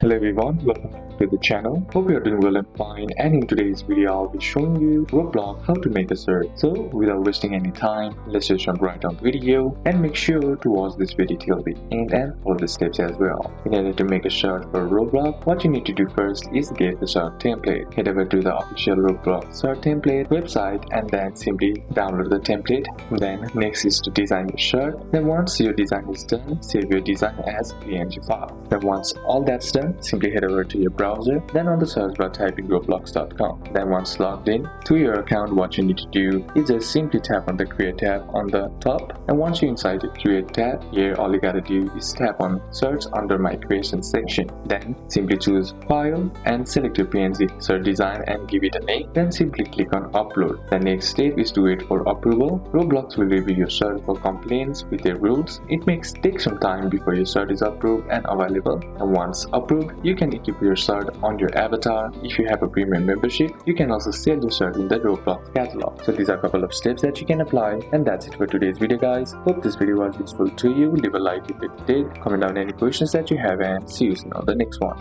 Hello everyone, welcome back to the channel. Hope you are doing well and fine, and in today's video I'll be showing you Roblox how to make a search. So without wasting any time, let's just jump right on the video and make sure to watch this video till the end and follow the steps as well. In order to make a search for Roblox, what you need to do first is get the search template. Head over to the official Roblox search template website and then simply download the template. Then next is to design your search. Then once your design is done, save your design as PNG file. Then once all that's done, simply head over to your browser, then on the search bar type in roblox.com. Then once logged in to your account, what you need to do is just simply tap on the create tab on the top, and once you're inside the create tab, here all you gotta do is tap on search under my creation section. Then simply choose file and select your PNG search design and give it a name. Then simply click on upload. The next step is to wait for approval. Roblox will review your search for complaints with their rules. It may take some time before your search is approved and available, and once approved, you can equip your search on your avatar. If you have a premium membership, you can also sell your search in the Roblox catalog. So these are a couple of steps that you can apply, and that's it for today's video guys. Hope this video was useful to you. Leave a like if it did, comment down any questions that you have, and see you soon on the next one.